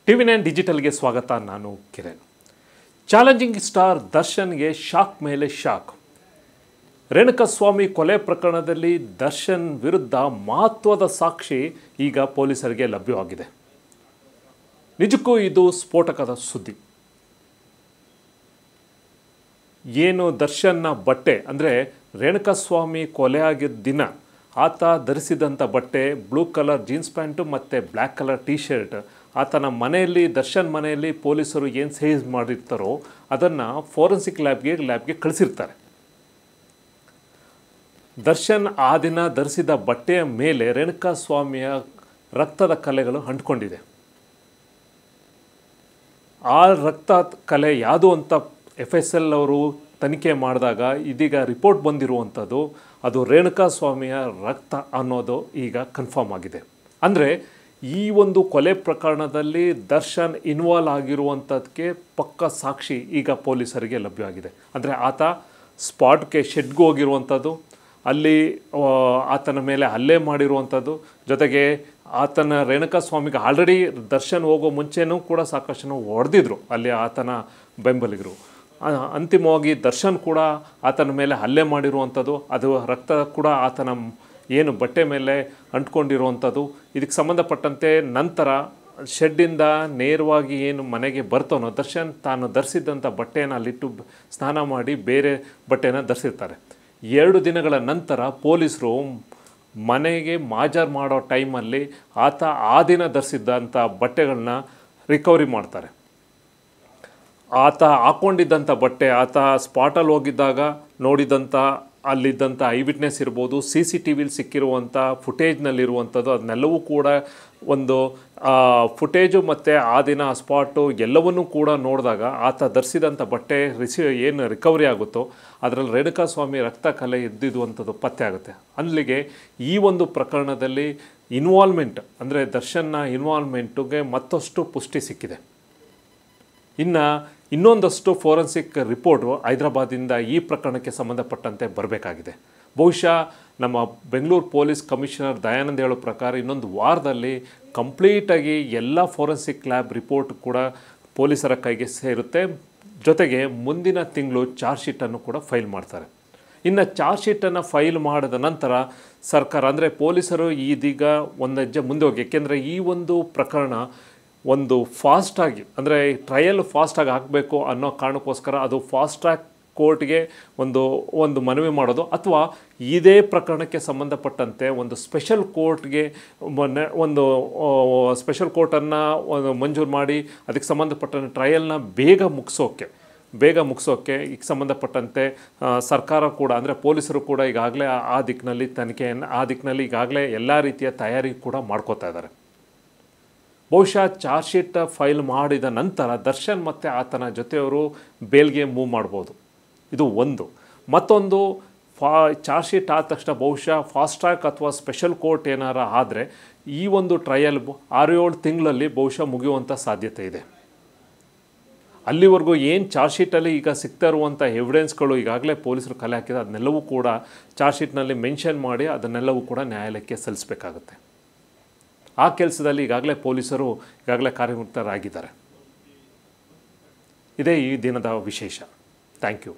ಟಿವಿ9 ಡಿಜಿಟಲ್ಗೆ ಸ್ವಾಗತ. ನಾನು Kiran. Challenging star ದರ್ಶನ್ಗೆ ಶಾಕ್ ಮೇಲೆ ಶಾಕ್. ರೇಣುಕಾಸ್ವಾಮಿ ಕೊಲೆ ಪ್ರಕರಣದಲ್ಲಿ ದರ್ಶನ್ ವಿರುದ್ಧ ಮಹತ್ವದ ಸಾಕ್ಷಿ ಈಗ ಪೊಲೀಸರಿಗೆ ಲಭ್ಯವಾಗಿದೆ. ನಿಜಕ್ಕೂ ಇದು ಸ್ಫೋಟಕದ ಸುದ್ದಿ. ಏನು ದರ್ಶನ್ನ ಬಟ್ಟೆ ಅಂದರೆ ರೇಣುಕಾಸ್ವಾಮಿ ಕೊಲೆ ಆಗಿದ್ದ ದಿನ ಆತ ಧರಿಸಿದಂಥ ಬಟ್ಟೆ ಬ್ಲೂ ಕಲರ್ ಜೀನ್ಸ್ ಪ್ಯಾಂಟು ಮತ್ತು ಬ್ಲ್ಯಾಕ್ ಕಲರ್ ಟೀ ಶರ್ಟ್ ಆತನ ಮನೆಯಲ್ಲಿ ದರ್ಶನ್ ಮನೆಯಲ್ಲಿ ಪೊಲೀಸರು ಏನು ಸೈಜ್ ಮಾಡಿರ್ತಾರೋ ಅದನ್ನು ಫೋರೆನ್ಸಿಕ್ ಲ್ಯಾಬ್ಗೆ ಕಳಿಸಿರ್ತಾರೆ. ದರ್ಶನ್ ಆ ದಿನ ಧರಿಸಿದ ಬಟ್ಟೆಯ ಮೇಲೆ ರೇಣುಕಾಸ್ವಾಮಿಯ ರಕ್ತದ ಕಲೆಗಳು ಅಂಟ್ಕೊಂಡಿದೆ. ಆ ರಕ್ತ ಕಲೆ ಯಾವುದು ಅಂತ FSL ಅವರು ತನಿಖೆ ಮಾಡಿದಾಗ ಇದೀಗ ರಿಪೋರ್ಟ್ ಬಂದಿರುವಂಥದ್ದು ಅದು ರೇಣುಕಾಸ್ವಾಮಿಯ ರಕ್ತ ಅನ್ನೋದು ಈಗ ಕನ್ಫರ್ಮ್ ಆಗಿದೆ. ಅಂದರೆ ಈ ಒಂದು ಕೊಲೆ ಪ್ರಕರಣದಲ್ಲಿ ದರ್ಶನ್ ಇನ್ವಾಲ್ವ್ ಆಗಿರುವಂಥದ್ದಕ್ಕೆ ಪಕ್ಕ ಸಾಕ್ಷಿ ಈಗ ಪೊಲೀಸರಿಗೆ ಲಭ್ಯವಾಗಿದೆ. ಅಂದರೆ ಆತ ಸ್ಪಾಟ್ಗೆ ಶೆಡ್ಗೆ ಹೋಗಿರುವಂಥದ್ದು, ಅಲ್ಲಿ ಆತನ ಮೇಲೆ ಹಲ್ಲೆ ಮಾಡಿರುವಂಥದ್ದು, ಜೊತೆಗೆ ಆತನ ರೇಣುಕಾಸ್ವಾಮಿಗೆ ಆಲ್ರೆಡಿ ದರ್ಶನ್ ಹೋಗೋ ಮುಂಚೆನೂ ಕೂಡ ಸಾಕಷ್ಟು ಹೊಡೆದಿದ್ರು ಅಲ್ಲಿ ಆತನ ಬೆಂಬಲಿಗರು. ಅಂತಿಮವಾಗಿ ದರ್ಶನ್ ಕೂಡ ಆತನ ಮೇಲೆ ಹಲ್ಲೆ ಮಾಡಿರುವಂಥದ್ದು, ಅದು ರಕ್ತ ಕೂಡ ಆತನ ಏನು ಬಟ್ಟೆ ಮೇಲೆ ಅಂಟ್ಕೊಂಡಿರುವಂಥದ್ದು. ಇದಕ್ಕೆ ಸಂಬಂಧಪಟ್ಟಂತೆ ನಂತರ ಶೆಡ್ಡಿಂದ ನೇರವಾಗಿ ಏನು ಮನೆಗೆ ಬರ್ತಾನೋ ದರ್ಶನ್ ತಾನು ಧರಿಸಿದ್ದಂಥ ಬಟ್ಟೆಯನ್ನು ಅಲ್ಲಿಟ್ಟು ಸ್ನಾನ ಮಾಡಿ ಬೇರೆ ಬಟ್ಟೆನ ಧರಿಸಿರ್ತಾರೆ. 2 ದಿನಗಳ ನಂತರ ಪೊಲೀಸರು ಮನೆಗೆ ಮಾಜರ್ ಮಾಡೋ ಟೈಮಲ್ಲಿ ಆತ ಆ ದಿನ ಧರಿಸಿದ್ದಂಥ ಬಟ್ಟೆಗಳನ್ನ ರಿಕವರಿ ಮಾಡ್ತಾರೆ. ಆತ ಹಾಕ್ಕೊಂಡಿದ್ದಂಥ ಬಟ್ಟೆ ಆತ ಸ್ಪಾಟಲ್ಲಿ ಹೋಗಿದ್ದಾಗ ನೋಡಿದಂಥ ಅಲ್ಲಿದ್ದಂಥ ಐ ವಿಟ್ನೆಸ್ ಇರ್ಬೋದು, CCTVಲಿ ಸಿಕ್ಕಿರುವಂಥ ಫುಟೇಜ್ನಲ್ಲಿರುವಂಥದ್ದು ಅದನ್ನೆಲ್ಲವೂ ಕೂಡ ಒಂದು ಫುಟೇಜು ಮತ್ತು ಆ ದಿನ ಸ್ಪಾಟು ಎಲ್ಲವನ್ನೂ ಕೂಡ ನೋಡಿದಾಗ ಆತ ಧರಿಸಿದಂಥ ಬಟ್ಟೆ ಏನು ರಿಕವರಿ ಆಗುತ್ತೋ ಅದರಲ್ಲಿ ರೇಣುಕಾಸ್ವಾಮಿ ರಕ್ತ ಕಲೆ ಇದ್ದಿರುವಂಥದ್ದು ಪತ್ತೆ ಆಗುತ್ತೆ. ಅಲ್ಲಿಗೆ ಈ ಒಂದು ಪ್ರಕರಣದಲ್ಲಿ ಇನ್ವಾಲ್ವ್ಮೆಂಟ್ ಅಂದರೆ ದರ್ಶನ್ನ ಇನ್ವಾಲ್ವ್ಮೆಂಟುಗೆ ಮತ್ತಷ್ಟು ಪುಷ್ಟಿ ಸಿಕ್ಕಿದೆ. ಇನ್ನೊಂದಷ್ಟು ಫೋರೆನ್ಸಿಕ್ ರಿಪೋರ್ಟು ಹೈದರಾಬಾದಿಂದ ಈ ಪ್ರಕರಣಕ್ಕೆ ಸಂಬಂಧಪಟ್ಟಂತೆ ಬರಬೇಕಾಗಿದೆ. ಬಹುಶಃ ನಮ್ಮ ಬೆಂಗಳೂರು ಪೊಲೀಸ್ ಕಮಿಷನರ್ ದಯಾನಂದ್ ಹೇಳೋ ಪ್ರಕಾರ ಇನ್ನೊಂದು ವಾರದಲ್ಲಿ ಕಂಪ್ಲೀಟಾಗಿ ಎಲ್ಲ ಫೋರೆನ್ಸಿಕ್ ಲ್ಯಾಬ್ ರಿಪೋರ್ಟ್ ಕೂಡ ಪೊಲೀಸರ ಕೈಗೆ ಸೇರುತ್ತೆ. ಜೊತೆಗೆ ಮುಂದಿನ ತಿಂಗಳು ಚಾರ್ಜ್ ಶೀಟನ್ನು ಕೂಡ ಫೈಲ್ ಮಾಡ್ತಾರೆ. ಇನ್ನು ಚಾರ್ಜ್ ಶೀಟನ್ನು ಫೈಲ್ ಮಾಡಿದ ನಂತರ ಸರ್ಕಾರ ಅಂದರೆ ಪೊಲೀಸರು ಇದೀಗ ಒಂದು ಹೆಜ್ಜೆ ಮುಂದೆ ಹೋಗಿ, ಏಕೆಂದರೆ ಈ ಒಂದು ಪ್ರಕರಣ ಒಂದು ಫಾಸ್ಟಾಗಿ ಅಂದರೆ ಟ್ರಯಲ್ ಫಾಸ್ಟಾಗಿ ಆಗಬೇಕು ಅನ್ನೋ ಕಾರಣಕ್ಕೋಸ್ಕರ ಅದು ಫಾಸ್ಟ್ ಟ್ರ್ಯಾಕ್ ಕೋರ್ಟ್ಗೆ ಒಂದು ಮನವಿ ಮಾಡೋದು, ಅಥವಾ ಇದೇ ಪ್ರಕರಣಕ್ಕೆ ಸಂಬಂಧಪಟ್ಟಂತೆ ಒಂದು ಸ್ಪೆಷಲ್ ಕೋರ್ಟ್ಗೆ ಒಂದು ಸ್ಪೆಷಲ್ ಕೋರ್ಟನ್ನು ಮಂಜೂರು ಮಾಡಿ ಅದಕ್ಕೆ ಸಂಬಂಧಪಟ್ಟಂತೆ ಟ್ರಯಲ್ನ ಬೇಗ ಮುಗಿಸೋಕ್ಕೆ ಈಗ ಸಂಬಂಧಪಟ್ಟಂತೆ ಸರ್ಕಾರ ಕೂಡ ಅಂದರೆ ಪೊಲೀಸರು ಕೂಡ ಈಗಾಗಲೇ ಆ ದಿಕ್ಕಿನಲ್ಲಿ ಈಗಾಗಲೇ ಎಲ್ಲ ರೀತಿಯ ತಯಾರಿ ಕೂಡ ಮಾಡ್ಕೋತಾ ಇದ್ದಾರೆ. ಬಹುಶಃ ಚಾರ್ಜ್ ಶೀಟ್ ಫೈಲ್ ಮಾಡಿದ ನಂತರ ದರ್ಶನ್ ಮತ್ತು ಆತನ ಜೊತೆಯವರು ಬೇಲ್ಗೆ ಮೂವ್ ಮಾಡ್ಬೋದು. ಇದು ಒಂದು. ಮತ್ತೊಂದು ಚಾರ್ಜ್ ಶೀಟ್ ಆದ ತಕ್ಷಣ ಬಹುಶಃ ಫಾಸ್ಟ್ ಟ್ರ್ಯಾಕ್ ಅಥವಾ ಸ್ಪೆಷಲ್ ಕೋರ್ಟ್ ಏನಾರ ಆದರೆ ಈ ಒಂದು ಟ್ರಯಲ್ 6-7 ತಿಂಗಳಲ್ಲಿ ಬಹುಶಃ ಮುಗಿಯುವಂಥ ಸಾಧ್ಯತೆ ಇದೆ. ಅಲ್ಲಿವರೆಗೂ ಏನು ಚಾರ್ಜ್ ಶೀಟಲ್ಲಿ ಈಗ ಸಿಗ್ತಾ ಇರುವಂಥ ಎವಿಡೆನ್ಸ್ಗಳು ಈಗಾಗಲೇ ಪೊಲೀಸರು ಕಲೆ ಹಾಕಿದ ಅದನ್ನೆಲ್ಲವೂ ಕೂಡ ಚಾರ್ಜ್ ಶೀಟ್ನಲ್ಲಿ ಮೆನ್ಷನ್ ಮಾಡಿ ಅದನ್ನೆಲ್ಲವೂ ಕೂಡ ನ್ಯಾಯಾಲಯಕ್ಕೆ ಸಲ್ಲಿಸಬೇಕಾಗುತ್ತೆ. ಆ ಕೆಲಸದಲ್ಲಿ ಈಗಾಗಲೇ ಪೊಲೀಸರು ಕಾರ್ಯಮುಕ್ತರಾಗಿದ್ದಾರೆ. ಇದೇ ಈ ದಿನದ ವಿಶೇಷ. Thank you.